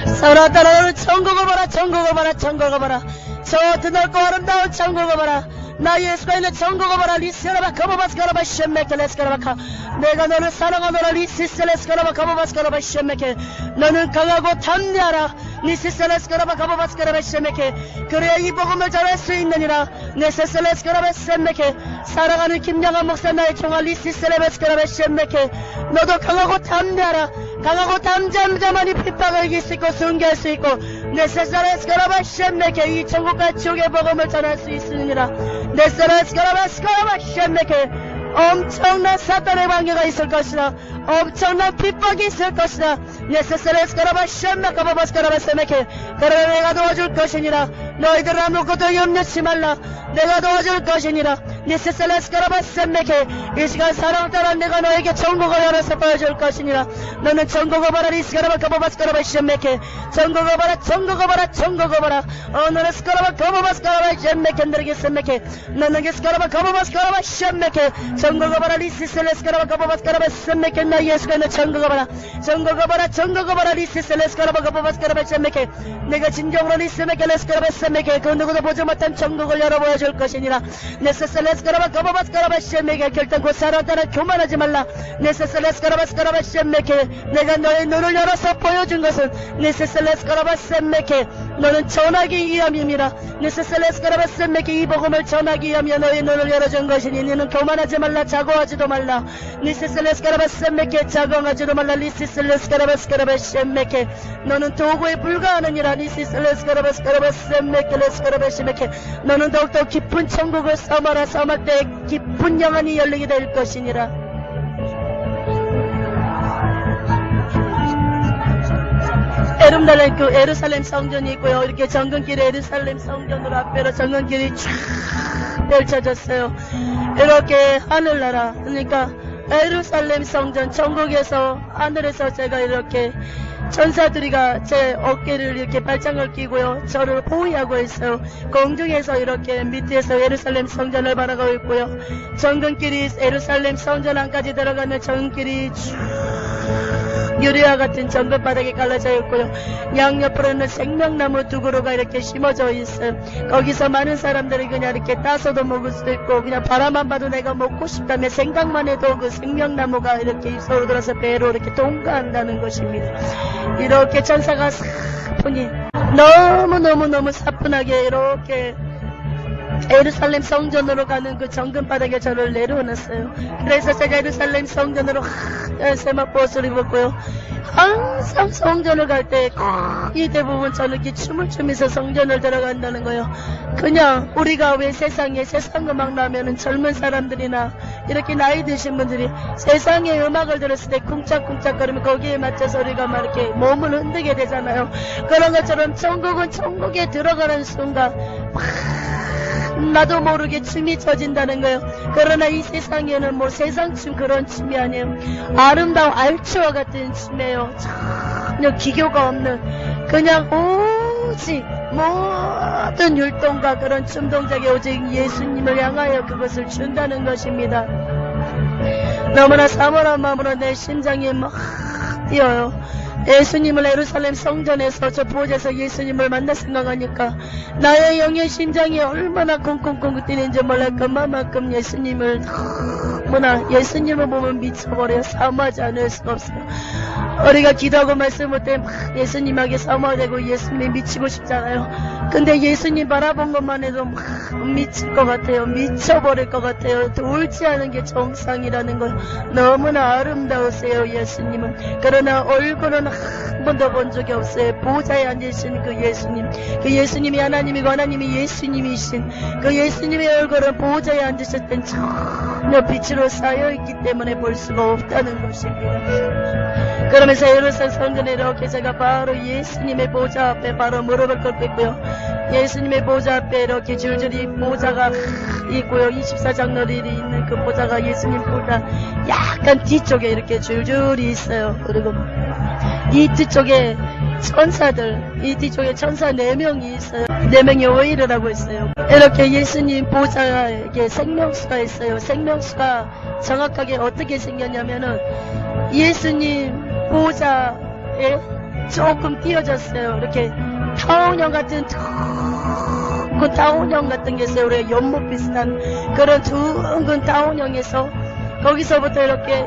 살았다라는 천국을 봐라, 천국을 봐라, 천국을 봐라. 저 드넓고 아름다운 천국을 봐라. 나 예수가 있는 천국을 봐라. 리스라바 카보바스카라바 셴메켈레스카라바카. 내가 너를 사랑하노라. 리시셀레스카라바 카보바스카라바 셴메켈. 너는 강하고 담대하라. 니시셀레스카라바 카보바스카라바 셴메켈. 그래야 이 복음을 전할 수 있느니라. 네세셀레스카라바 셴메켈. 사랑하는 김양한 목사 나의 총알 리시셀레스카라바 셴메켈. 너도 강하고 담대하라. 강하고 담대한 자만이 핍박을 이길 수 있고 순교할 수 있고 네세셀레스카라바 셴메켈. 이 천국과 지옥의 복음을 전할 수 있으니라. 네세레스카라바 셴메켈. 엄청난 사탄의 방해가 있을 것이다. 엄청난 핍박이 있을 것이다. 네세세레스카라바 셴메카바바스카라바 셴메켈. 그러나 내가 도와줄 것이니라. 너희들 아무것도 염려치 말라. 내가 도와줄 것이니라. 네세세레스카라바 셴메켈. 이 시간 사랑 따라 내가 너에게 천국을 열어서 보여줄 것이니라. 너는 천국을 봐라. 리스카라바 카바바스카라바 셴메켈. 천국을 봐라, 천국을 봐라, 천국을 봐라. 너는 스카라바 카바바스카라바 셴메켈. 너에게 셴메켈. 너는 스카라바 카바바스카라바 셴메켈. 천국을 봐라. 리시셀레스카라바 카바바스카라바 셴메켈. 나 예수가 있는 천국을 봐라. 천국을 봐라, 천국을 봐라. 리시셀레스카라바 카바바스카라바 셴메켈. 내가 진정으로 리시메켈레스카라바 셴메켈. 그 누구도 보지 못한 천국을 열어 보여줄 것이니라. 네세셀레스카라바 카바바스카라바 셴메켈. 결단코 사랑 따라 교만하지 말라. 네세셀레스카라바 스카라바 셴메켈. 내가 너의 눈을 열어서 보여준 것은 네세셀레스카라바 셴메켈. 너는 전하기 위함이니라. 네세셀레스카라바 셴메켈. 이 복음을 전하기 위하며 너의 눈을 열어준 것이니 너는 교만하지 말라. 자고하지도 말라. 니시셀레스카라바 셴메켈. 자고하지도 말라. 리시셀레스카라바 스카라바 셴메켈. 너는 도구에 불과하느니라. 니시셀레스카라바 스카라바 셴메켈. 스카라바 셴메켈. 너는 더욱더 깊은 천국을 삼아라. 삼을 때 깊은 영안이 열리게 될 것이니라. 에루살렘 성전이 있고요. 이렇게 정근길에 에루살렘 성전으로 앞에로 정근길이 쫙 펼쳐졌어요. 이렇게 하늘나라, 그러니까 에루살렘 성전, 천국에서 하늘에서 제가 이렇게 천사들이가 제 어깨를 이렇게 발장을 끼고요, 저를 보호하고 있어요. 공중에서 이렇게 밑에서 예루살렘 성전을 바라보고 있고요. 정근길이 에루살렘 성전 안까지 들어가는 정근길이 쭉 유리와 같은 정글바닥에 갈라져 있고요. 양옆으로는 생명나무 두 그루가 이렇게 심어져 있어요. 거기서 많은 사람들이 그냥 이렇게 따서도 먹을 수도 있고, 그냥 바라만 봐도 내가 먹고 싶다며 생각만 해도 그 생명나무가 이렇게 입속으로 들어서 배로 이렇게 통과한다는 것입니다. 이렇게 천사가 사뿐히 너무너무 사뿐하게 이렇게 예루살렘 성전으로 가는 그 정금바닥에 저를 내려놨어요. 그래서 제가 예루살렘 성전으로 세마포 옷을 입었고요. 항상 성전을 갈 때 거의 대부분 저는 이렇게 춤을 추면서 성전을 들어간다는 거예요. 그냥 우리가 왜 세상 음악 나면은 젊은 사람들이나 이렇게 나이 드신 분들이 세상의 음악을 들었을 때 쿵짝쿵짝거리면 거기에 맞춰서 우리가 막 이렇게 몸을 흔들게 되잖아요. 그런 것처럼 천국은 천국에 들어가는 순간 나도 모르게 춤이 춰진다는 거예요. 그러나 이 세상에는 뭐 세상 춤 그런 춤이 아니에요. 아름다운 알츠와 같은 춤이에요. 전혀 기교가 없는, 그냥 오직 모든 율동과 그런 춤 동작이 오직 예수님을 향하여 그것을 준다는 것입니다. 너무나 사모한 마음으로 내 심장이 막 뛰어요. 예수님을 예루살렘 성전에서 저 보호자에서 예수님을 만나 생각하니까 나의 영의 심장이 얼마나 쿵쿵쿵 뛰는지 몰라. 그만큼 예수님을 너무나, 예수님을 보면 미쳐버려요. 사모하지 않을 수가 없어요. 우리가 기도하고 말씀할 때 막 예수님에게 사모하고 예수님이 미치고 싶잖아요. 근데 예수님 바라본 것만 해도 막 미칠 것 같아요. 미쳐버릴 것 같아요. 울지 않은 게 정상이라는 걸. 너무나 아름다우세요, 예수님은. 그러나 얼굴은 한 번도 본 적이 없어요. 보좌에 앉으신 그 예수님, 그 예수님이 하나님이고 하나님이 예수님이신 그 예수님의 얼굴은 보좌에 앉으실 땐 전혀 빛으로 쌓여있기 때문에 볼 수가 없다는 것입니다. 그러면서 예루살렘 성전에 이렇게 제가 바로 예수님의 보좌 앞에 바로 무릎을 꿇고 있고요. 예수님의 보좌 앞에 이렇게 줄줄이 보좌가 있고요. 24장로들이 있는 그 보좌가 예수님 보다 약간 뒤쪽에 이렇게 줄줄이 있어요. 그리고 이 뒤쪽에 천사들, 이 뒤쪽에 천사 4명이 있어요. 4명이 오일을 하고 있어요. 이렇게 예수님 보좌에 생명수가 있어요. 생명수가 정확하게 어떻게 생겼냐면은 예수님 보좌에 조금 띄어졌어요. 이렇게 타원형 같은 그 타원형 같은 게 있어요. 우리가 연못 비슷한 그런 둥근 타원형에서 거기서부터 이렇게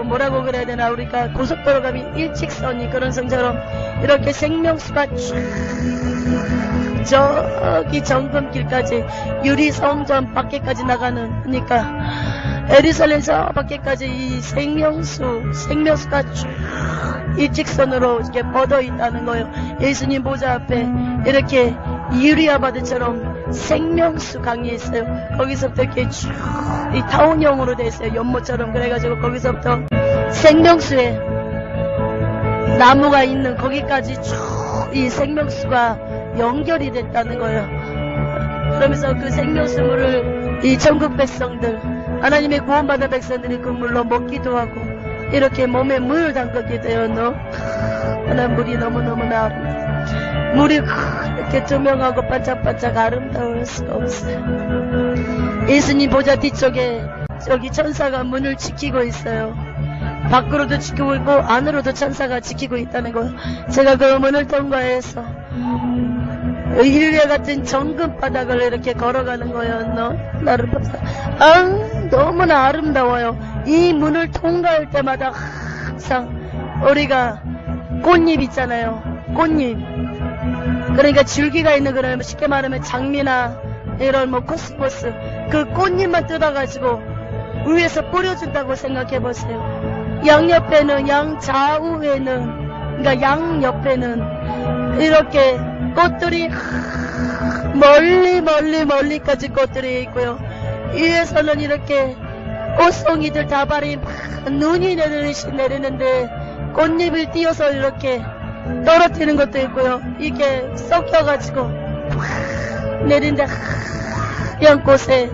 뭐라고 그래야 되나, 우리가 고속도로 가면 일직선이 그런 성처럼 이렇게 생명수가 쭉 저기 정금길까지 유리성전 밖에까지 나가는, 그러니까 에르살렘 저 밖에까지 이 생명수가 쭉 일직선으로 이렇게 뻗어 있다는 거예요. 예수님 보좌 앞에 이렇게 유리아바드처럼 생명수 강이 있어요. 거기서부터 이렇게 쭉 이 타원형으로 돼 있어요. 연못처럼. 그래가지고 거기서부터 생명수에 나무가 있는 거기까지 쭉 이 생명수가 연결이 됐다는 거예요. 그러면서 그 생명수 물을 이 천국 백성들, 하나님의 구원받은 백성들이 그 물로 먹기도 하고 이렇게 몸에 물을 담그게 되어 하나님 물이 너무너무나 아름다워. 물이 이렇게 투명하고 반짝반짝 아름다울 수가 없어요. 예수님 보좌 뒤쪽에 저기 천사가 문을 지키고 있어요. 밖으로도 지키고 있고 안으로도 천사가 지키고 있다는 거예요. 제가 그 문을 통과해서 일회 같은 정금 바닥을 이렇게 걸어가는 거예요. 나를 보자. 너무나 아름다워요. 이 문을 통과할 때마다 항상 우리가 꽃잎 있잖아요. 꽃잎. 그러니까 줄기가 있는 그런, 쉽게 말하면 장미나 이런 뭐 코스모스, 그 꽃잎만 뜯어가지고 위에서 뿌려준다고 생각해보세요. 양옆에는, 양좌우에는, 그러니까 양옆에는 이렇게 꽃들이 멀리까지 꽃들이 있고요. 위에서는 이렇게 꽃송이들 다발이 막 눈이 내리듯이 내리는데 꽃잎을 띄어서 이렇게 떨어뜨리는 것도 있고요. 이게 섞여가지고 내린데 하얀 꽃에,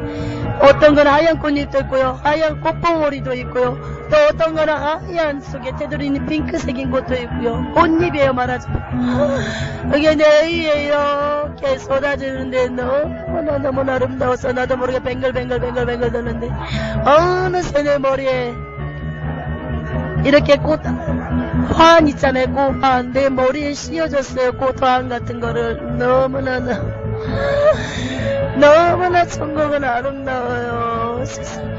어떤 건 하얀 꽃잎도 있고요. 하얀 꽃봉오리도 있고요. 또 어떤 거는 하얀 속에 테두리는 핑크색인 것도 있고요. 꽃잎이에요, 말하자면. 이게 내 위에 이렇게 쏟아지는데 너무나 아름다워서 나도 모르게 뱅글뱅글 도는데 어느새 내 머리에 이렇게 꽃환 있잖아요. 꽃환 내 머리에 씌워졌어요. 꽃환 같은 거를. 너무나 천국은 아름다워요. 세상에.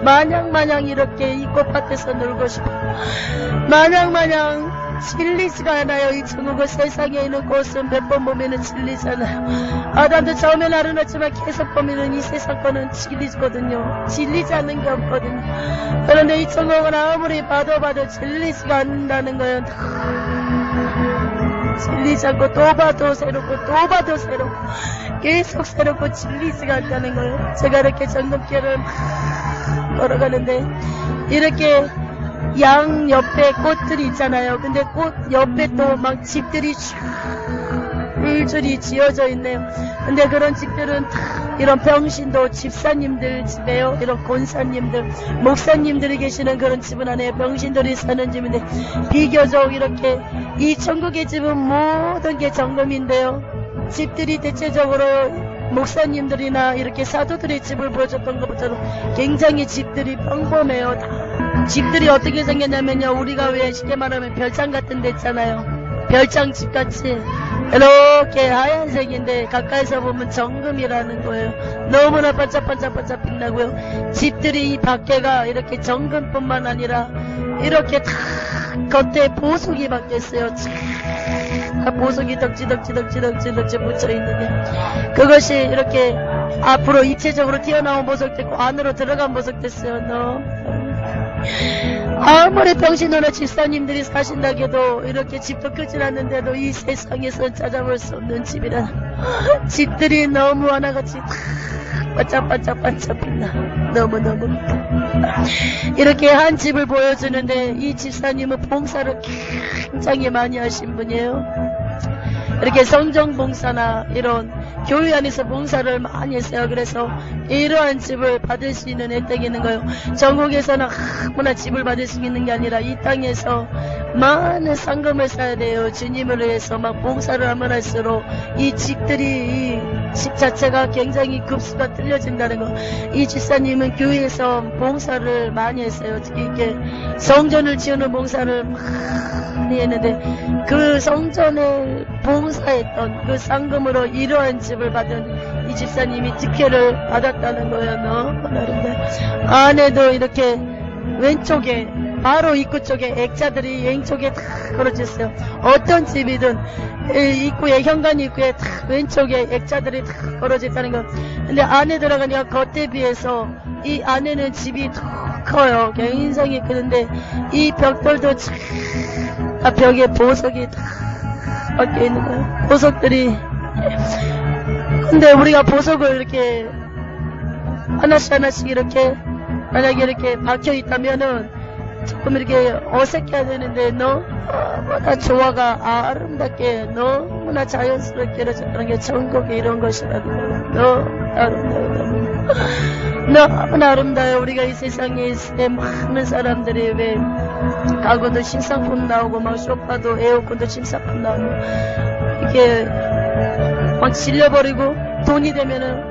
마냥 이렇게 이 꽃밭에서 놀고 싶어. 마냥 질리지가 않아요. 이 천국은. 세상에 있는 꽃은 몇 번 보면은 질리잖아요. 아담도 처음엔 아름답지만 계속 보면은 이 세상 거는 질리거든요. 질리지 않는 게 없거든요. 그런데 이 천국은 아무리 봐도 질리지가 않는다는 거예요. 질리지 않고 또 봐도 새롭고 계속 새롭고 질리지가 않다는 거예요. 제가 이렇게 정금길을 걸어가는데 이렇게 양 옆에 꽃들이 있잖아요. 근데 꽃 옆에 또 막 집들이 줄줄이 지어져 있네요. 근데 그런 집들은 다 이런 병신도 집사님들 집이에요. 이런 권사님들, 목사님들이 계시는 그런 집은 아니에요. 병신들이 사는 집인데 비교적 이렇게 이 천국의 집은 모든 게 정금인데요. 집들이 대체적으로 목사님들이나 이렇게 사도들의 집을 보여줬던 것처럼 굉장히 집들이 평범해요. 집들이 어떻게 생겼냐면요. 우리가 왜 쉽게 말하면 별장 같은 데 있잖아요. 별장 집 같이 이렇게 하얀색인데 가까이서 보면 정금이라는 거예요. 너무나 반짝반짝 빛나고요. 집들이 이 밖에가 이렇게 정금뿐만 아니라 이렇게 다 겉에 보석이 박혀있어요. 보석이 덕지 붙여있는데 그것이 이렇게 앞으로 입체적으로 튀어나온 보석도 있고 안으로 들어간 보석도 있어요. 아무리 병신으로 집사님들이 사신다고 해도 이렇게 집도 크진 않는데도 이 세상에서 찾아볼 수 없는 집이라 집들이 너무 하나같이 반짝반짝 빛나. 너무너무 이렇게 한 집을 보여주는데 이 집사님은 봉사를 굉장히 많이 하신 분이에요. 이렇게 성정 봉사나 이런 교회 안에서 봉사를 많이 했어요. 그래서 이러한 집을 받을 수 있는 혜택이 있는 거예요. 전국에서는 아무나 집을 받을 수 있는 게 아니라 이 땅에서 많은 상금을 쌓아야 돼요. 주님을 위해서 막 봉사를 하면 할수록 이 집들이, 이 집 자체가 굉장히 급수가 틀려진다는 거. 이 집사님은 교회에서 봉사를 많이 했어요. 특히 이렇게 성전을 지우는 봉사를 많이 했는데, 그 성전에 봉사했던 그 상금으로 이러한 집을 받은 이 집사님이 특혜를 받았다는 거예요. 너무 아름다워요. 안에도 이렇게 왼쪽에 바로 입구 쪽에 액자들이 왼쪽에 다 걸어졌어요. 어떤 집이든 입구에, 현관 입구에 다 왼쪽에 액자들이 다 걸어졌다는 거. 근데 안에 들어가니까 겉에 비해서 이 안에는 집이 더 커요. 굉장히 크는데 이 벽돌도 벽에 보석이 다 박혀 있는 거예요. 보석들이. 근데 우리가 보석을 이렇게 하나씩 하나씩 이렇게 만약에 이렇게 박혀 있다면은 조금 이렇게 어색해야 되는데 너무나 조화가 아름답게 너무나 자연스럽게 이루어졌다는 게 천국이 이런 것이라는 거예요. 너무 아름다워요. 너무나 아름다워요. 우리가 이 세상에 있을 때 많은 사람들이 왜 가구도 신상품 나오고 막 소파도 에어컨도 신상품 나오고 이렇게 막 질려버리고 돈이 되면은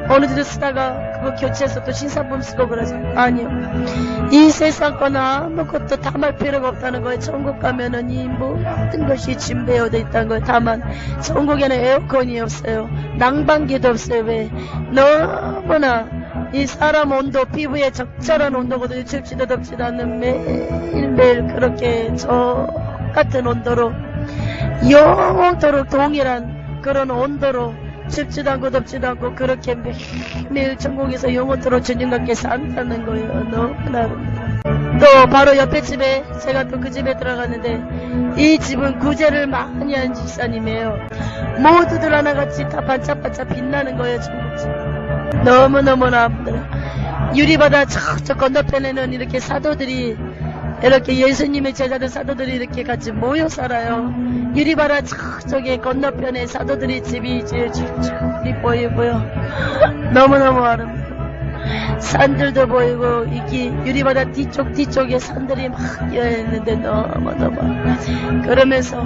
어느 정도 쓰다가 그거 교체해서 또 신상품 쓰고 그러죠. 아니요. 이 세상 거나 아무것도 담을 필요가 없다는 거예요. 천국 가면은 이 모든 것이 준비되어 있다는 거예요. 다만 천국에는 에어컨이 없어요. 난방기도 없어요. 왜? 너무나 이 사람 온도, 피부에 적절한 온도거든요. 춥지도 덥지도 않는 매일매일 그렇게 똑같은 온도로 영원토록 동일한 그런 온도로 춥지도 않고 덥지도 않고 그렇게 매일 천국에서 영원토록 주님과 산다는 거예요. 너무나 또 바로 옆에 집에 제가 또 그 집에 들어갔는데 이 집은 구제를 많이 한 집사님이에요. 모두들 하나같이 다 반짝반짝 빛나는 거예요. 천국집. 너무너무나 아름다워요. 유리바다 저쪽 건너편에는 이렇게 사도들이 이렇게 예수님의 제자들 사도들이 이렇게 같이 모여 살아요. 유리바다 저쪽에 건너편에 사도들이 집이 이제 쭉쭉 보이고요. 너무너무 아름다워요. 산들도 보이고 이게 유리바다 뒤쪽에 산들이 막 끼어있는데 너무너무 그러면서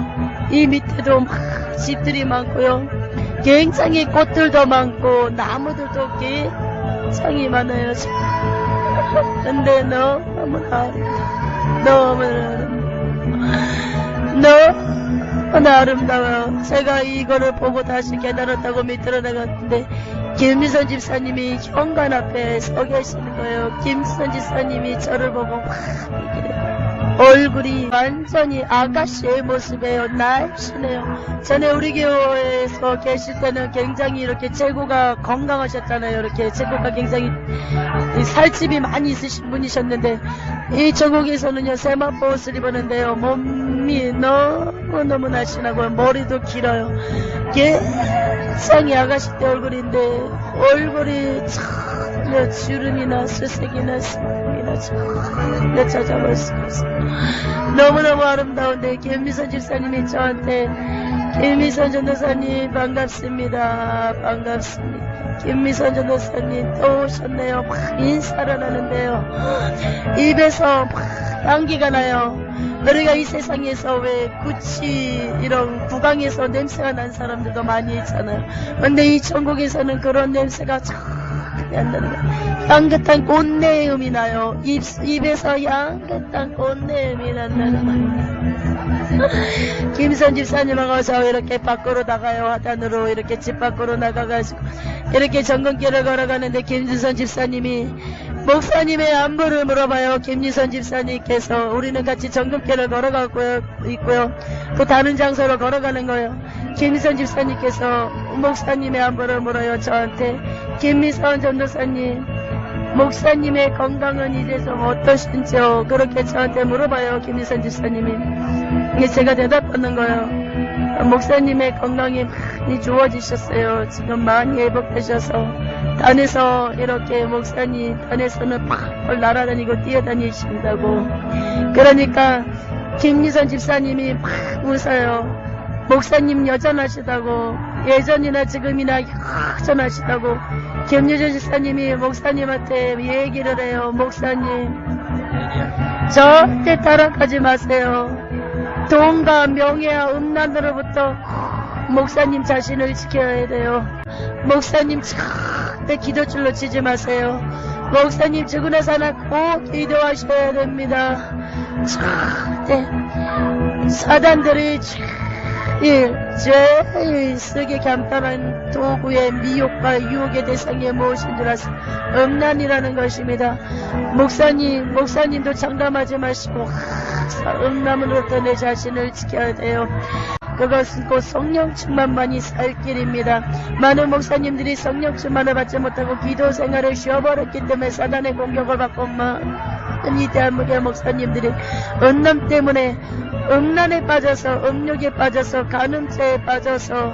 이 밑에도 막 집들이 많고요. 굉장히 꽃들도 많고 나무들도 굉장히 많아요. 근데 너무나 아름다워요. 제가 이거를 보고 다시 깨달았다고 밑으로 나갔는데 김미선 집사님이 현관 앞에 서 계시는 거예요. 김미선 집사님이 저를 보고 막 얼굴이 완전히 아가씨의 모습이에요. 날씬해요. 전에 우리 교회에서 계실 때는 굉장히 이렇게 체구가 건강하셨잖아요. 이렇게 체구가 굉장히 살집이 많이 있으신 분이셨는데 이 전국에서는요 세마포 옷을 입었는데요. 몸이 너무 날씬하고 머리도 길어요. 굉장히 아가씨 때 얼굴인데 얼굴이 전혀 주름이나 수색이나 스목이나 전혀 찾아볼 수가 없어요. 너무너무 아름다운데 김미선 집사님이 저한테 김미선 전도사님 반갑습니다. 반갑습니다. 김미선 전도사님 또 오셨네요. 막 인사를 하는데요. 입에서 막 향기가 나요. 우리가 이 세상에서 왜 구치 이런 구강에서 냄새가 난 사람들도 많이 있잖아요. 근데 이 천국에서는 그런 냄새가 전혀 안 나는 거예요. 향긋한 꽃내음이 나요. 입에서 향긋한 꽃내음이 난다는 거예요. 김선 집사님하고 저 이렇게 밖으로 나가요. 화단으로 이렇게 집 밖으로 나가가지고 이렇게 정근길을 걸어가는데 김선 집사님이 목사님의 안부를 물어봐요. 김유선 집사님께서 우리는 같이 정근길을 걸어가고 있고요. 또 다른 장소로 걸어가는 거예요. 김유선 집사님께서 목사님의 안부를 물어요. 저한테 김미선 전도사님 목사님의 건강은 이제 좀 어떠신지요? 그렇게 저한테 물어봐요. 김유선 집사님이. 제가 대답하는 거예요. 목사님의 건강이 많이 좋아지셨어요. 지금 많이 회복되셔서 단에서 이렇게 목사님 단에서는 팍 날아다니고 뛰어다니신다고. 그러니까 김유선 집사님이 막 웃어요. 목사님 여전하시다고. 예전이나 지금이나 여전하시다고. 김유선 집사님이 목사님한테 얘기를 해요. 목사님 절대 타락하지 마세요. 돈과 명예와 음란으로부터 목사님 자신을 지켜야 돼요. 목사님 절대 기도줄로 치지 마세요. 목사님 죽으나서 하나 꼭 기도하셔야 됩니다. 절대 사단들이 제일 쓰게 간단한 도구의 미혹과 유혹의 대상이 무엇인 줄 아세요? 음란이라는 것입니다. 목사님도 장담하지 마시고 음란으로부터 내 자신을 지켜야 돼요. 그것은 곧 성령 충만만이 살 길입니다. 많은 목사님들이 성령 충만을 받지 못하고 기도 생활을 쉬어버렸기 때문에 사단의 공격을 받고 많은 대한민국의 목사님들이 음란 때문에 음란에 빠져서 음욕에 빠져서 간음죄에 빠져서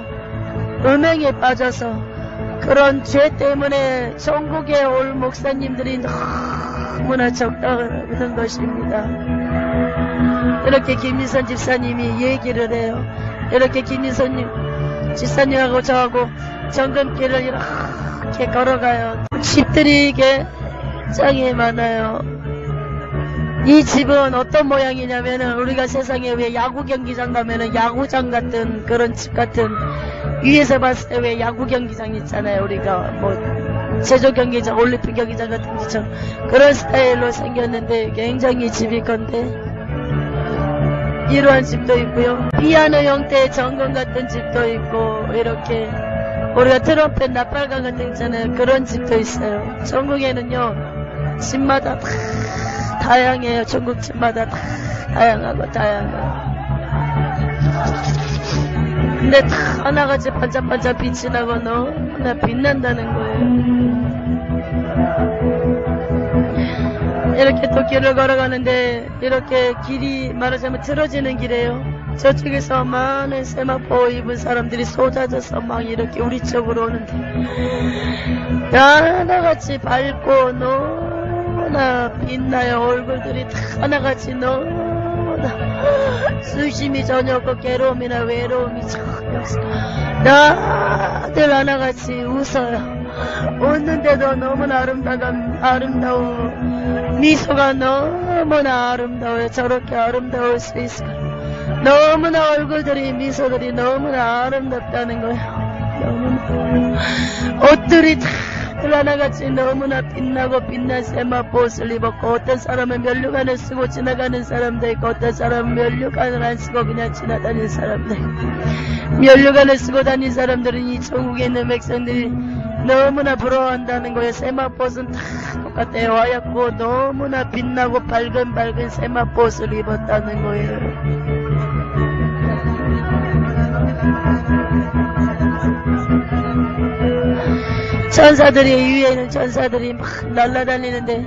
음행에 빠져서 그런 죄 때문에 천국에 올 목사님들이 너무나 적다는 것입니다. 이렇게 김민선 집사님이 얘기를 해요. 이렇게 김민선 집사님하고 저하고 정금길을 이렇게 걸어가요. 집들이 굉장히 많아요. 이 집은 어떤 모양이냐면은 우리가 세상에 왜 야구 경기장 가면은 야구장 같은 그런 집 같은 위에서 봤을 때 왜 야구 경기장 있잖아요. 우리가 뭐 제조 경기장, 올림픽 경기장 같은 집처럼 그런 스타일로 생겼는데 굉장히 집이 건데 이러한 집도 있고요. 피아노 형태의 정금 같은 집도 있고 이렇게 우리가 트럼펫 나팔강 같은 거 있잖아요. 그런 집도 있어요. 전국에는요 집마다 다 다양해요. 전국 집마다 다 다양해요. 근데 다 하나같이 반짝반짝 빛이 나고 너무나 빛난다는 거예요. 이렇게 또 길을 걸어가는데 이렇게 길이 말하자면 틀어지는 길이에요. 저쪽에서 많은 세마포 입은 사람들이 쏟아져서 막 이렇게 우리 쪽으로 오는데 하나같이 밝고 너무나 빛나요. 얼굴들이 다 하나같이 너무나 수심이 전혀 없고 괴로움이나 외로움이 전혀 없어요. 다들 하나같이 웃어요. 웃는데도 너무나 아름다워. 미소가 너무나 아름다워요. 저렇게 아름다울 수 있을까? 너무나 얼굴들이 미소들이 너무나 아름답다는 거예요. 너무나 옷들이 다들 하나같이 너무나 빛나고 빛난 세마포 옷을 입었고 어떤 사람은 면류관을 쓰고 지나가는 사람도 있고 어떤 사람은 면류관을 안 쓰고 그냥 지나다니는 사람도 있고 면류관을 쓰고 다니는 사람들은 이 천국에 있는 백성들이 너무나 부러워한다는 거예요. 세마포 옷은 다 똑같아요. 하얗고 너무나 빛나고 밝은 세마포 옷을 입었다는 거예요. 천사들이 위에 있는 천사들이 막 날아다니는데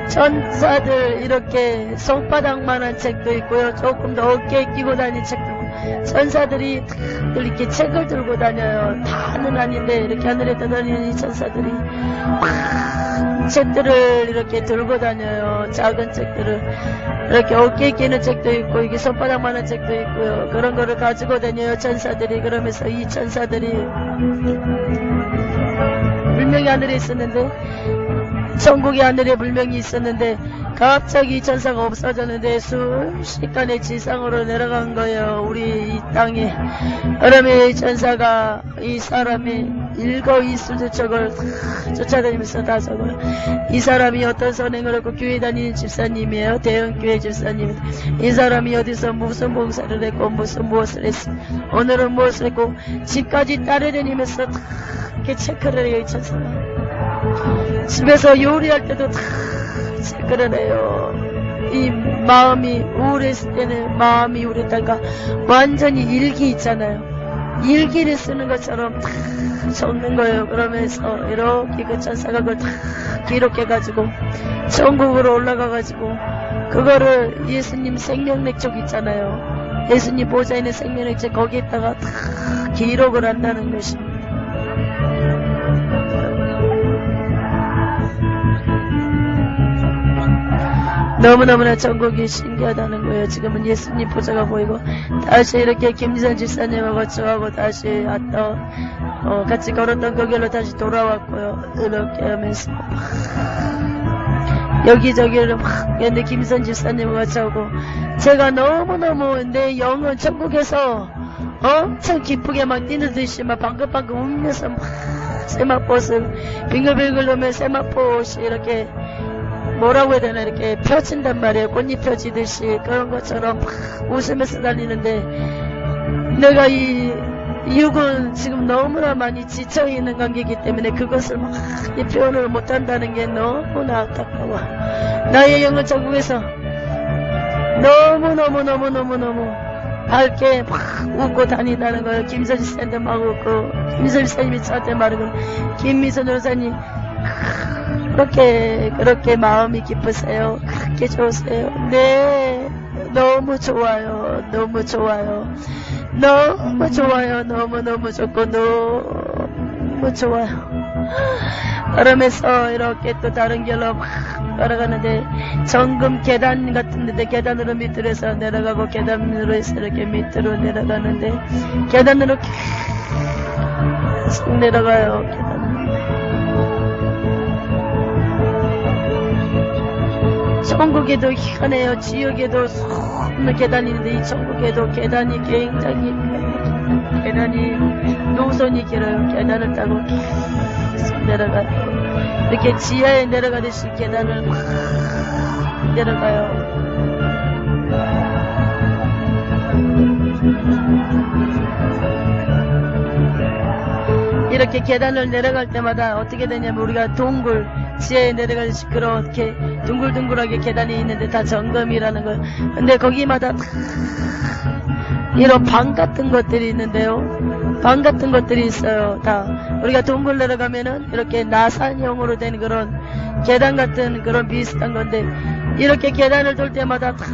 천사들 이렇게 손바닥만한 책도 있고요. 조금 더 어깨에 끼고 다니는 책도 있고 천사들이 이렇게 책을 들고 다녀요. 다는 아닌데 이렇게 하늘에 떠다니는 이 천사들이 책들을 이렇게 들고 다녀요. 작은 책들을 이렇게 어깨에 끼는 책도 있고 이게 손바닥만한 책도 있고요. 그런 거를 가지고 다녀요. 천사들이. 그러면서 이 천사들이 물명이 하늘에 있었는데 천국의 하늘에 물명이 있었는데 갑자기 이 천사가 없어졌는데 순식간에 지상으로 내려간 거예요. 우리 이 땅에. 그러면 이 천사가 이 사람이 일거이수저적을 쫓아다니면서 다 적어요. 이 사람이 어떤 선행을 했고 교회 다니는 집사님이에요. 대형교회 집사님. 이 사람이 어디서 무슨 봉사를 했고 무엇을 했어. 오늘은 무엇을 했고 집까지 따라다니면서 다 이렇게 체크를 해요. 이 천사가. 집에서 요리할 때도 다 체크를 해요. 이 마음이 우울했을 때는 마음이 우울했다가 완전히 일기 있잖아요. 일기를 쓰는 것처럼 다 적는 거예요. 그러면서 이렇게 그 천사가 그걸 다 기록해가지고 천국으로 올라가가지고 그거를 예수님 생명맥적 있잖아요. 예수님 보좌에 있는 생명맥적 거기에다가 다 기록을 한다는 것입니다. 너무너무나 천국이 신기하다는 거예요. 지금은 예수님 보좌가 보이고 다시 이렇게 김지선 집사님하고 저하고 다시 왔던 같이 걸었던 그 길로 다시 돌아왔고요. 이렇게 하면서 여기저기를 막 근데 김선 집사님 같이 하고 제가 너무너무 내 영은 천국에서 엄청 기쁘게 막 뛰는듯이 막 방긋방긋 울면서 막 세마포를 빙글빙글 넣으면 세마포시 이렇게 뭐라고 해야 되나 이렇게 펴진단 말이에요. 꽃잎 펴지듯이 그런 것처럼 막 웃으면서 달리는데 내가 이 육은 지금 너무나 많이 지쳐있는 관계이기 때문에 그것을 막 이 표현을 못한다는 게 너무나 안타까워. 나의 영은 천국에서 너무너무 밝게 막 웃고 다닌다는 거예요. 김선지 씨한테 막 웃고 김선지 씨님이 저한테 말하고 김미선 여사님 그렇게 마음이 기쁘세요? 그렇게 좋으세요? 네, 너무 좋아요. 너무 좋아요. 너무 좋아요. 너무너무 좋고 너무 좋아요. 그러면서 이렇게 또 다른 길로 막 걸어가는데 정금 계단 같은데 계단으로 밑으로서 내려가고 계단으로 해서 이렇게 밑으로 내려가는데 계단으로 계속 내려가요. 천국에도 희한해요. 지옥에도 수없는 계단이 있는데 이 천국에도 계단이 굉장히 계단이 노선이 길어요. 계단을 타고 계속 내려가요. 이렇게 지하에 내려가듯이 계단을 막 내려가요. 이렇게 계단을 내려갈 때마다 어떻게 되냐면 우리가 동굴 지하에 내려가듯이 그렇게 둥글둥글하게 계단이 있는데 다 정금이라는 거예요. 근데 거기마다 이런 방 같은 것들이 있는데요. 방 같은 것들이 있어요. 다 우리가 동굴 내려가면은 이렇게 나산형으로 된 그런 계단 같은 그런 비슷한 건데 이렇게 계단을 돌 때마다 다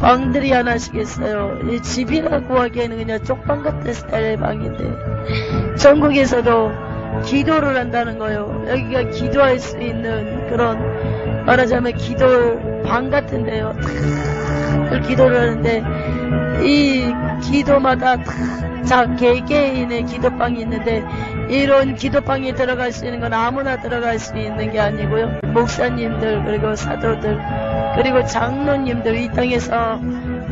방들이 하나씩 있어요. 이 집이라고 하기에는 그냥 쪽방 같은 스타일의 방인데 천국에서도 기도를 한다는 거예요. 여기가 기도할 수 있는 그런 말하자면 기도 방 같은데요. 기도를 하는데 이 기도마다 개개인의 기도방이 있는데 이런 기도방에 들어갈 수 있는 건 아무나 들어갈 수 있는 게 아니고요. 목사님들 그리고 사도들 그리고 장로님들 이 땅에서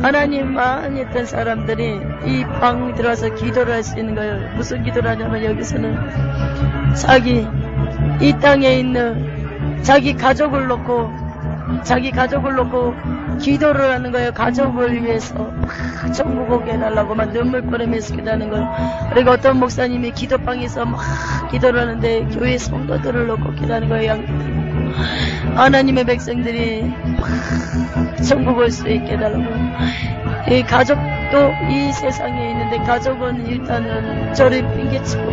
하나님만 했던 사람들이 이 방 들어와서 기도를 할 수 있는 거예요. 무슨 기도를 하냐면 여기서는 이 땅에 있는 자기 가족을 놓고 기도를 하는 거예요. 가족을 위해서 천국 오게 해달라고 막 눈물 뿌리면서 기도하는 거예요. 그리고 어떤 목사님이 기도방에서 막 기도를 하는데 교회 성도들을 놓고 기도하는 거예요. 하나님의 백성들이 천국 올 수 있게 해달라고. 이 가족도 이 세상에 있는데 가족은 일단은 저를 핑계치고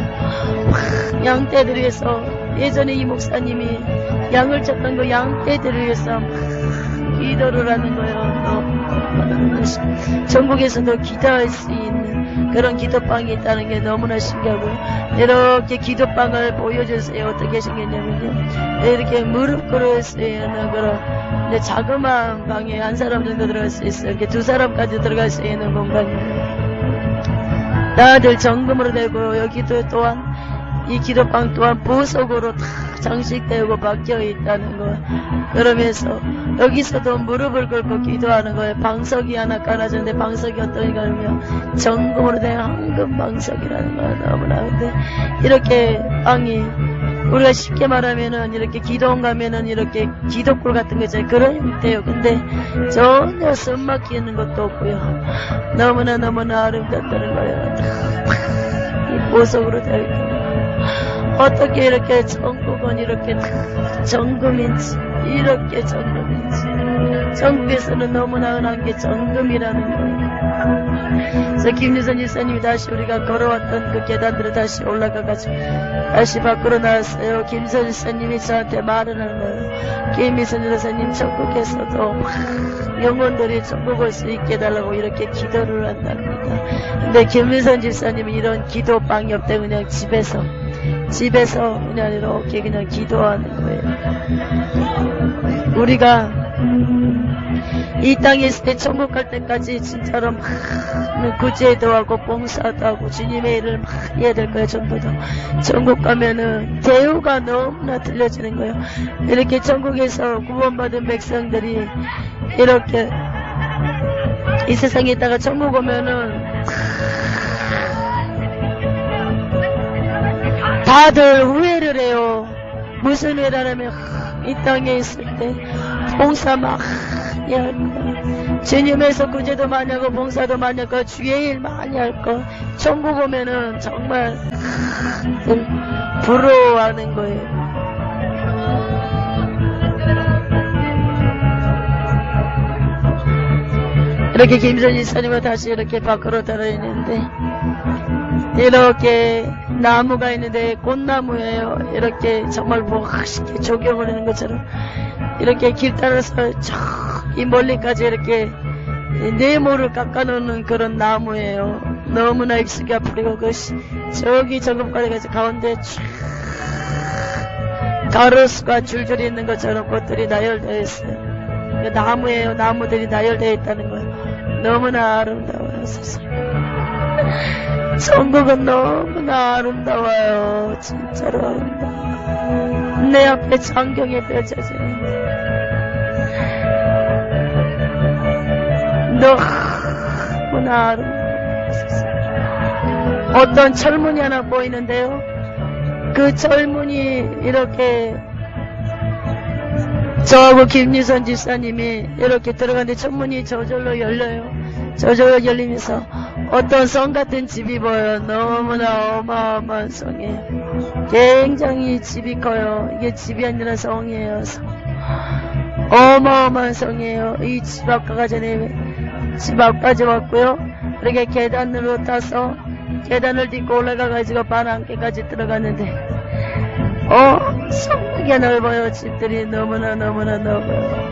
양떼들 위해서 예전에 이 목사님이 양을 쳤던 그 양떼들을 위해서 기도를 하는 거예요. 전국에서도 기도할 수 있는 그런 기도방이 있다는 게 너무나 신기하고 이렇게 기도방을 보여주세요. 어떻게 생겼냐면요. 이렇게 무릎 꿇을 수 있는 그런 자그마한 방에 한 사람 정도 들어갈 수 있어요. 이렇게 두 사람까지 들어갈 수 있는 공간이에요. 다들 정금으로 되고 여기도 또한 이 기도방 또한 보석으로 다 장식되고 박혀 있다는 거. 그러면서 여기서도 무릎을 꿇고 기도하는 거예요. 방석이 하나 깔아졌는데 방석이 어떠니까 하면 정금으로 된 황금 방석이라는 거예요. 너무나. 근데 이렇게 방이 우리가 쉽게 말하면은 이렇게 기도원 가면은 이렇게 기도골 같은 거 있잖아요. 그런 형태예요. 근데 전혀 숨 막히는 것도 없고요. 너무나 아름답다는 거예요. 이 보석으로 되어 있고. 어떻게 이렇게 천국은 이렇게 정금인지 이렇게 정금인지 천국에서는 너무나 흔한 게 정금이라는 거예요. 그래서 김유선 집사님이 다시 우리가 걸어왔던 그 계단들을 다시 올라가가지고 다시 밖으로 나왔어요. 김선 집사님이 저한테 말을 하는 거예요. 김유선 집사님 천국에서도 영혼들이 천국 올 수 있게 해달라고 이렇게 기도를 한답니다. 근데 김유선 집사님이 이런 기도방이 없대. 그냥 집에서 그냥 이렇게 그냥 기도하는 거예요. 우리가 이 땅에 있을 때 천국 갈 때까지 진짜로 막 구제도 하고 봉사도 하고 주님의 일을 많이 해야 될 거예요. 전부 다 천국 가면은 대우가 너무나 들려지는 거예요. 이렇게 천국에서 구원받은 백성들이 이렇게 이 세상에 있다가 천국 오면은 다들 후회를 해요. 무슨 후회라면 이 땅에 있을 때 봉사 많이 할 거, 주님에서 구제도 많이 하고 봉사도 많이 할 거, 주의 일 많이 할 거. 천국 오면은 정말 부러워하는 거예요. 이렇게 김선 이사님과 다시 이렇게 밖으로 달아있는데 이렇게 나무가 있는데 꽃나무예요. 이렇게 정말 멋있게 조경을 하는 것처럼 이렇게 길 따라서 저기 멀리까지 이렇게 네모를 깎아놓는 그런 나무예요. 너무나 입술이 풀리고 저기 저금가리 가서 가운데 쫙 가로수가 줄줄이 있는 것처럼 꽃들이 나열되어 있어요. 그 나무예요. 나무들이 나열되어 있다는 거예요. 너무나 아름다워요. 세상에. 천국은 너무나 아름다워요. 진짜로 아름다워요. 내 앞에 장경이 펼쳐지는데 너무나 아름다워요. 세상에. 어떤 철문이 하나 보이는데요. 그 철문이 이렇게 저하고 김유선 집사님이 이렇게 들어가는데 천문이 저절로 열려요. 저절로 열리면서 어떤 성 같은 집이 보여요. 너무나 어마어마한 성이에요. 굉장히 집이 커요. 이게 집이 아니라 성이에요. 성. 어마어마한 성이에요. 이 집 앞까지 왔고요. 이렇게 계단으로 타서 계단을 딛고 올라가가지고 반 안개까지 들어갔는데 성하게 넓어요. 집들이 너무나 넓어요.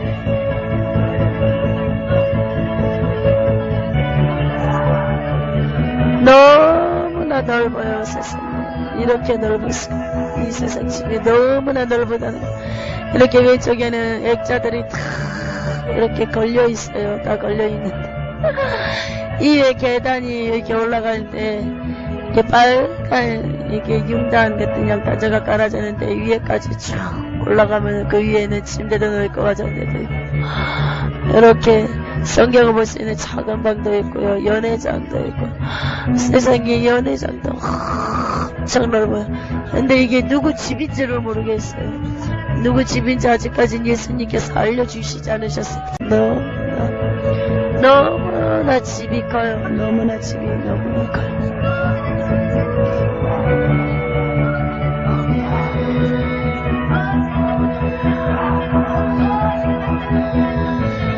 너무나 넓어요. 세상에. 이렇게 넓었어. 이 세상 집이 너무나 넓다는 거. 이렇게 왼쪽에는 액자들이 다 이렇게 걸려 있어요. 다 걸려 있는데 이 위에 계단이 이렇게 올라갈 때 이렇게 빨간 이게 융단 같은 양탄자가 깔아졌는데 위에까지 쭉 올라가면 그 위에는 침대도 놓을 거 가정대도 있고 이렇게 성경을 볼 수 있는 작은 방도 있고요. 연회장도 있고 세상에 연회장도 엄청 넓어요. 근데 이게 누구 집인지를 모르겠어요. 누구 집인지 아직까지는 예수님께서 알려주시지 않으셨어요. 너무나 집이 커요. 너무나 집이 너무나 커요.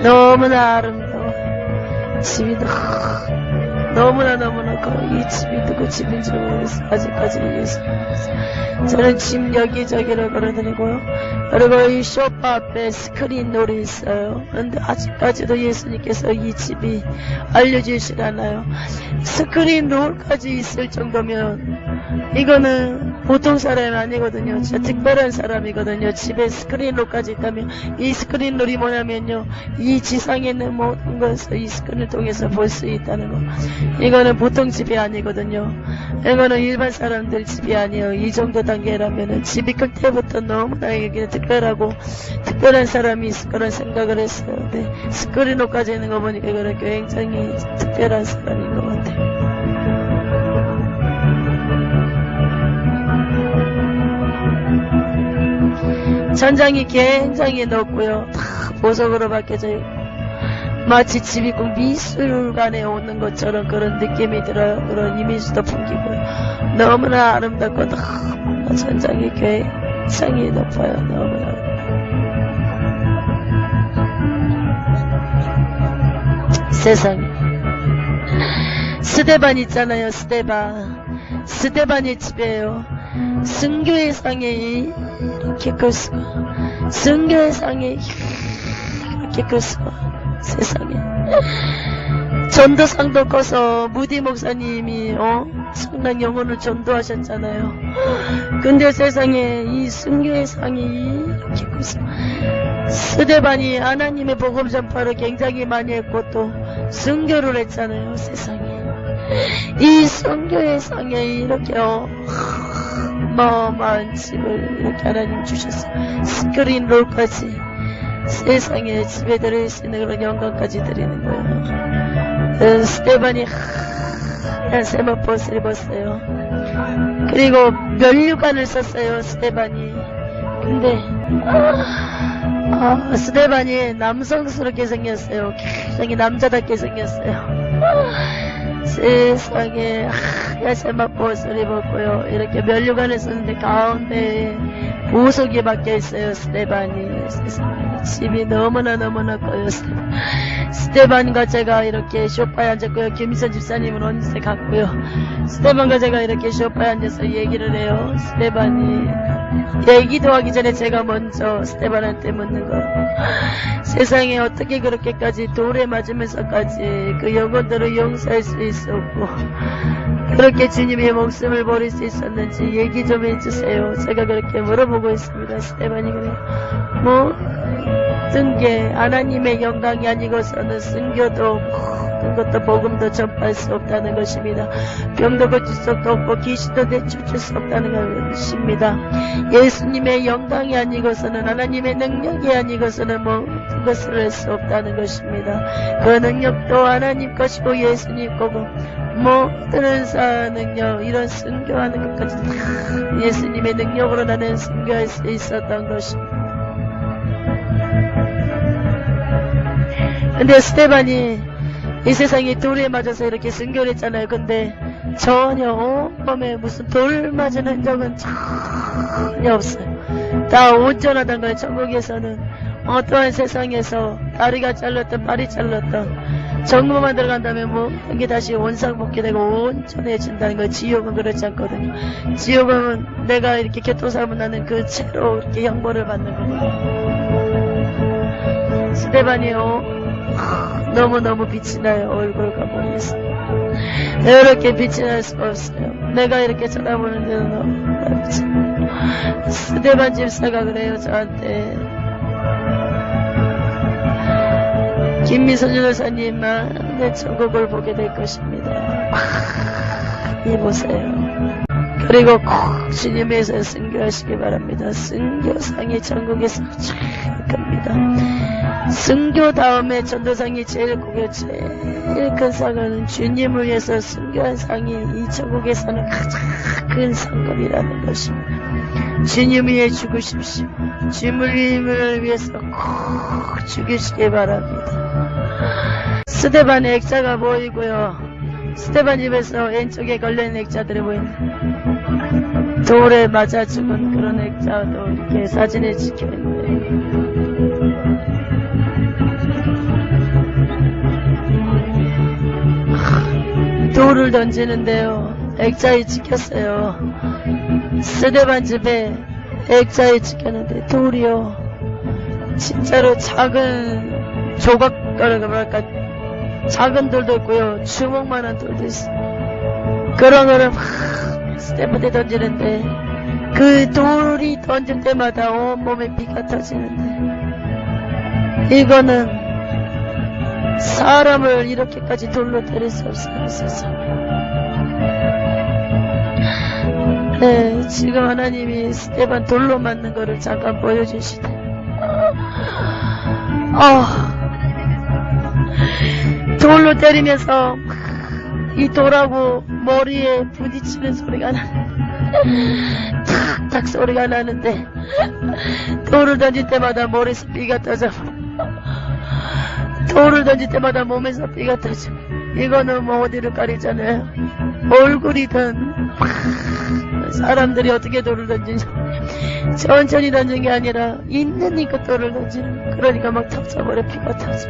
너무나 아름다워. 집이 너무나 커요. 이 집이 누구 집인지 모르겠어요. 아직까지는 예수. 저는 집 여기저기를 걸어다니고요. 그리고 이 소파 앞에 스크린 롤이 있어요. 그런데 아직까지도 예수님께서 이 집이 알려주시지 않아요. 스크린 롤까지 있을 정도면 이거는 보통 사람이 아니거든요. 진짜 특별한 사람이거든요. 집에 스크린 롤까지 있다면 이 스크린 롤이 뭐냐면요. 이 지상에 있는 모든 것을 이 스크린을 통해서 볼 수 있다는 거. 이거는 보통 집이 아니거든요. 이거는 일반 사람들 집이 아니에요. 이 정도 단계라면은 집이 클 때부터 너무나 이게 특별하고 특별한 사람이 있을 거란 생각을 했어요. 근데 스크린으로까지 있는 거 보니까 이거는 굉장히 특별한 사람인 것 같아요. 천장이 굉장히 높고요. 다 보석으로 박혀져 있고 마치 집이 꼭 미술관에 오는 것처럼 그런 느낌이 들어요. 그런 이미지도 풍기고요. 너무나 아름답고 너무나 천장이 굉장히 높아요. 너무나 세상에 스데반 있잖아요. 스데반이 집이에요. 순교의 상에 이렇게 클 수가, 순교의 상에 이렇게 클 수가. 세상에 전도상도 꺼서 무디 목사님이 청랑 영혼을 전도하셨잖아요. 근데 세상에 이 순교의 상이 이렇게 커서 스데반이 하나님의 복음 전파를 굉장히 많이 했고 또 순교를 했잖아요. 세상에 이 순교의 상에 이렇게 어마어마한 집을 이렇게 하나님 주셨어요. 스크린 롤까지 세상에 집에 들어있는 그런 영광까지 드리는 거예요. 스데반이 하얀 세마포스를 입었어요. 그리고 면류관을 썼어요. 스데반이. 근데 스데반이 남성스럽게 생겼어요. 굉장히 남자답게 생겼어요. 세상에 하얀 세마포스를 입었고요. 이렇게 면류관을 썼는데 가운데에 보석이 박혀있어요. 스데반이. 세상에 집이 너무나 커요. 스데반과 제가 이렇게 소파에 앉았고요. 김희선 집사님은 언제 갔고요. 스데반과 제가 이렇게 소파에 앉아서 얘기를 해요. 스데반이 얘기도 하기 전에 제가 먼저 스데반한테 묻는 거, 세상에 어떻게 그렇게까지 돌에 맞으면서까지 그 영혼들을 용서할 수 있었고 그렇게 주님의 목숨을 버릴 수 있었는지 얘기 좀 해주세요. 제가 그렇게 물어보고 있습니다. 스데반이 그래요. 모든 게 하나님의 영광이 아니고서는 순교도 그것도 복음도 전파할 수 없다는 것입니다. 병도 고칠 수 없고 귀신도 내쫓을 수 없다는 것입니다. 예수님의 영광이 아니고서는 하나님의 능력이 아니고서는 모든 것을 할 수 없다는 것입니다. 그 능력도 하나님 것이고 예수님 거고 모든 은사 능력 이런 순교하는 것까지 다 예수님의 능력으로 나는 순교할 수 있었던 것입니다. 근데 스데반이 이 세상에 돌에 맞아서 이렇게 순교를 했잖아요. 근데 전혀 온몸에 무슨 돌 맞은 흔적은 전혀 없어요. 다 온전하단 거예요. 천국에서는 어떠한 세상에서 다리가 잘렸던 발이 잘렸던 정부만 들어간다면 뭐 이게 다시 원상복귀 되고 온전해진다는 거예요. 지옥은 그렇지 않거든요. 지옥은 내가 이렇게 교통사고 나는 그 채로 이렇게 형벌을 받는 거거든요. 스데반이요 너무너무 빛이 나요. 얼굴 가보면서 이렇게 빛이 날 수가 없어요. 내가 이렇게 쳐다보는데도 너무 빛이 나요. 스데반 집사가 그래요. 저한테 김미선 전도사님만 내 천국을 보게 될 것입니다. 이 보세요. 그리고 꼭 주님에서 순교하시기 바랍니다. 순교상이 천국에서 제일 겁니다. 순교 다음에 전도상이 제일 크고 제일 큰 상은 주님을 위해서 순교한 상이 이 천국에서는 가장 큰 상급이라는 것입니다. 주님 위해 죽으십시오. 주님을 위해서 꼭 죽이시기 바랍니다. 스데반의 액자가 보이고요. 스데반 집에서 왼쪽에 걸려있는 액자들이 보입니다. 돌에 맞아 죽은 그런 액자도 이렇게 사진에 찍혀있네요. 돌을 던지는데요. 액자에 찍혔어요. 스데반 집에 액자에 찍혔는데 돌이요. 진짜로 작은 조각가루가 뭐랄까 작은 돌도 있고요. 주먹만한 돌도 있어요. 그런 거를 막 스데반에 던지는데 그 돌이 던질 때마다 온몸에 피가 터지는데 이거는 사람을 이렇게까지 돌로 때릴 수 없어요. 세상에. 네, 지금 하나님이 스데반 돌로 맞는 거를 잠깐 보여주시대. 돌로 때리면서 이 돌하고 머리에 부딪히는 소리가 탁탁 소리가 나는데 돌을 던질 때마다 머리에서 피가 터져. 돌을 던질 때마다 몸에서 피가 터져. 이거는 뭐 어디를 가리잖아요. 얼굴이든 사람들이 어떻게 돌을 던지냐. 천천히 던진 게 아니라 있는 힘껏 돌을 던지는. 그러니까 막 터져버려. 피가 터져.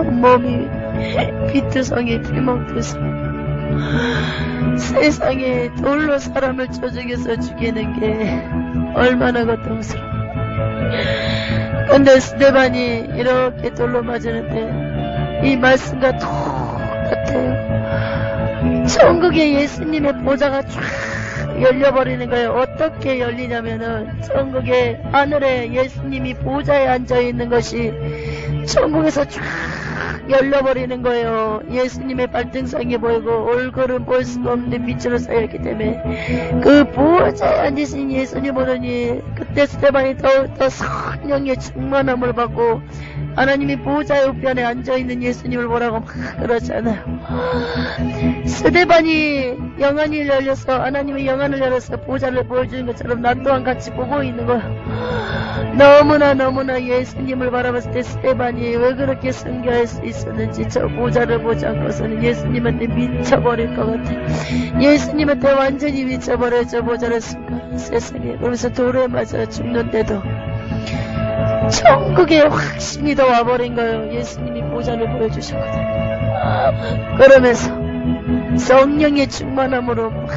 몸이 피투성이 피멍투성. 세상에 돌로 사람을 쳐 죽여서 죽이는 게 얼마나 고통스러워. 근데 스데반이 이렇게 돌로 맞으는데 이 말씀과 똑같아요. 천국에 예수님의 보좌가 쫙 열려버리는 거예요. 어떻게 열리냐면은 천국에 하늘에 예수님이 보좌에 앉아있는 것이 천국에서 쫙 열려버리는 거예요. 예수님의 발등상이 보이고 얼굴은 볼 수가 없는 빛으로 쌓여있기 때문에 그 보좌에 앉으신 예수님 보더니 그때 스데반이 더욱더 성령의 충만함을 받고 하나님이 보좌 우편에 앉아있는 예수님을 보라고 막 그러잖아요. 스데반이 영안이 열려서 하나님의 영안을 열어서 보좌를 보여주는 것처럼 나 또한 같이 보고 있는 거예요. 너무나 예수님을 바라봤을 때 스데반이 왜 그렇게 순교할 수 있었는지 저 보좌를 보지 않고서는 예수님한테 미쳐버릴 것 같아. 예수님한테 완전히 미쳐버려. 저 보좌를 순간 세상에. 그러면서 돌에 맞아 죽는데도 천국에 확신이 더 와버린 거예요. 예수님이 보좌를 보여주셨거든. 그러면서 성령의 충만함으로 막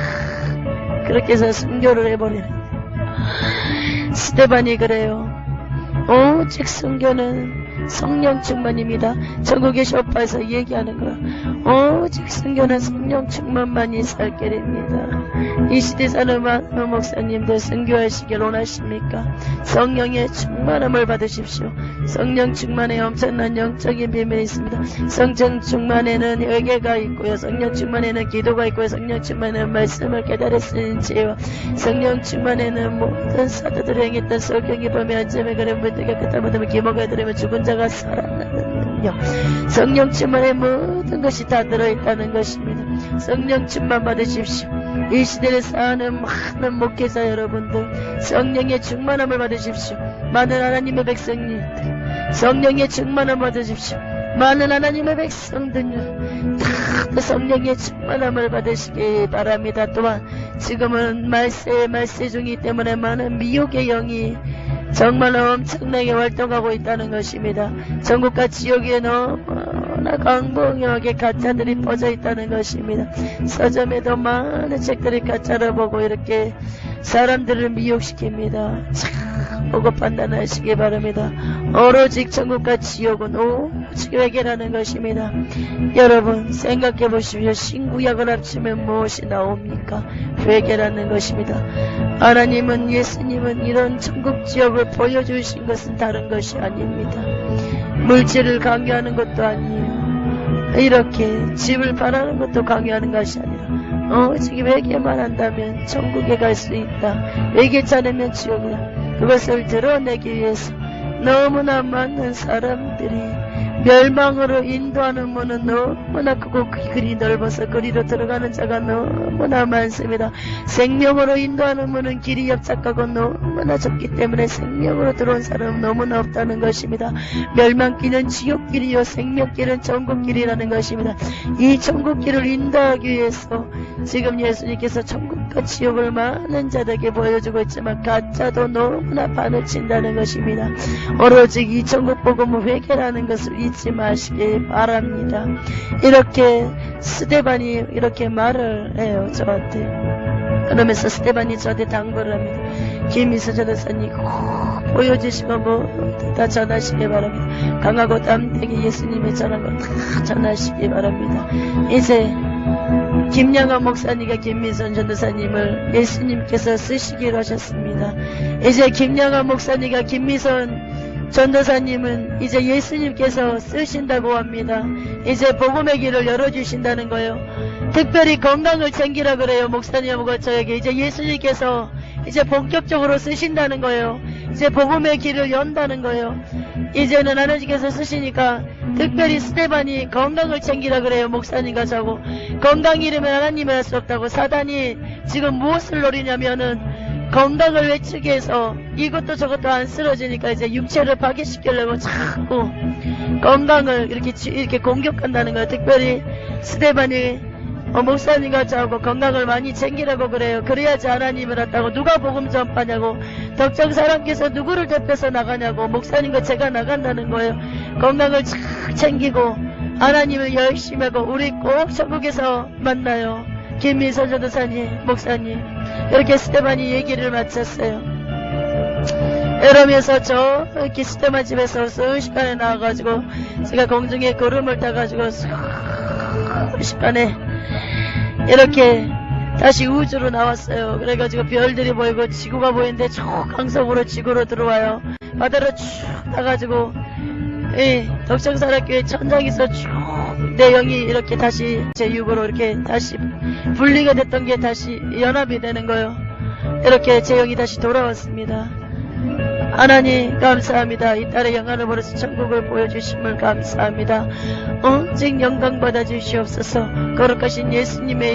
그렇게 해서 순교를 해버리는 스데반이 그래요. 오직 순교는 성령 충만입니다. 전국의 쇼파에서 얘기하는 거야. 오직 순교는 성령 충만만이 살 길입니다. 이 시대 사는 많은 목사님들 순교하시길 원하십니까? 성령의 충만함을 받으십시오. 성령 충만에 엄청난 영적인 비밀이 있습니다. 성령 충만에는 회개가 있고요. 성령 충만에는 기도가 있고요. 성령 충만에는 말씀을 깨달을 수 있는 지혜와 성령 충만에는 모든 사도들이 행했던 설경이 보면 안점에 그런 분들과 그때부터 기모가 들으면 죽은 자가 살아나는 능력. 성령 충만에 모든 것이 다 들어있다는 것입니다. 성령 충만 받으십시오. 이 시대에 사는 많은 목회자 여러분들 성령의 충만함을 받으십시오. 많은 하나님의 백성님들 성령의 충만함을 받으십시오. 많은 하나님의 백성들 다 성령의 충만함을 받으시기 바랍니다. 또한 지금은 말세 중이기 때문에 많은 미혹의 영이 정말로 엄청나게 활동하고 있다는 것입니다. 전국과 지역에 너무나 강봉하게 가짜들이 퍼져 있다는 것입니다. 서점에도 많은 책들이 가짜를 보고 이렇게 사람들을 미혹시킵니다. 참 보고 판단하시기 바랍니다. 오로지 천국과 지옥은 오직 회개라는 것입니다. 여러분 생각해 보십시오. 신구약을 합치면 무엇이 나옵니까? 회개라는 것입니다. 하나님은 예수님은 이런 천국 지옥을 보여주신 것은 다른 것이 아닙니다. 물질을 강요하는 것도 아니에요. 이렇게 집을 바라는 것도 강요하는 것이 아니라 오직 회개만 한다면 천국에 갈 수 있다. 회개치 않으면 지옥이다. 그것을 드러내기 위해서 너무나 많은 사람들이 멸망으로 인도하는 문은 너무나 크고 길이 넓어서 거리로 들어가는 자가 너무나 많습니다. 생명으로 인도하는 문은 길이 협착하고 너무나 좁기 때문에 생명으로 들어온 사람은 너무나 없다는 것입니다. 멸망길은 지옥길이요 생명길은 천국길이라는 것입니다. 이 천국길을 인도하기 위해서 지금 예수님께서 천국과 지옥을 많은 자들에게 보여주고 있지만 가짜도 너무나 판을 친다는 것입니다. 오로지 이 천국 복음을 회개라는 것을 잊지 마시기 바랍니다. 이렇게 스데반이 이렇게 말을 해요. 저한테. 그러면서 스데반이 저한테 당부를 합니다. 김미수 전도사님 꼭 보여주시면 모두 다 전하시기 바랍니다. 강하고 땀되게 예수님의 전한 거 다 전하시기 바랍니다. 이제 김양환 목사님과 김미선 전도사님을 예수님께서 쓰시기로 하셨습니다. 이제 김양환 목사님과 김미선 전도사님은 이제 예수님께서 쓰신다고 합니다. 이제 복음의 길을 열어주신다는 거예요. 특별히 건강을 챙기라 그래요. 목사님하고 저에게 이제 예수님께서 이제 본격적으로 쓰신다는 거예요. 이제 복음의 길을 연다는 거예요. 이제는 하나님께서 쓰시니까 특별히 스데반이 건강을 챙기라 그래요. 목사님과 저하고. 건강 잃으면 하나님이 할 수 없다고. 사단이 지금 무엇을 노리냐면은 건강을 외치게 해서 이것도 저것도 안 쓰러지니까 이제 육체를 파괴시키려고 자꾸 건강을 이렇게 공격한다는 거예요. 특별히 스데반이 목사님과 저하고 건강을 많이 챙기라고 그래요. 그래야지 하나님을 한다고. 누가 복음 전파냐고. 덕정 사람께서 누구를 대표해서 나가냐고. 목사님과 제가 나간다는 거예요. 건강을 잘 챙기고 하나님을 열심히 하고 우리 꼭 천국에서 만나요. 김미선 전도사님, 목사님. 이렇게 스데반이 얘기를 마쳤어요. 이러면서 저 기스테마 집에서 순식간에 나와가지고 제가 공중에 구름을 타가지고 순식간에 이렇게 다시 우주로 나왔어요. 그래가지고 별들이 보이고 지구가 보이는데 저 강성으로 지구로 들어와요. 바다로 쭉 나가지고 덕정사락교회 천장에서 쭉 내 영이 이렇게 다시 제 육으로 이렇게 다시 분리가 됐던 게 다시 연합이 되는 거예요. 이렇게 제 영이 다시 돌아왔습니다. 하나님 감사합니다. 이 딸의 영안을 벌어서 천국을 보여주심을 감사합니다. 오직 영광 받아 주시옵소서. 거룩하신 예수님의 이름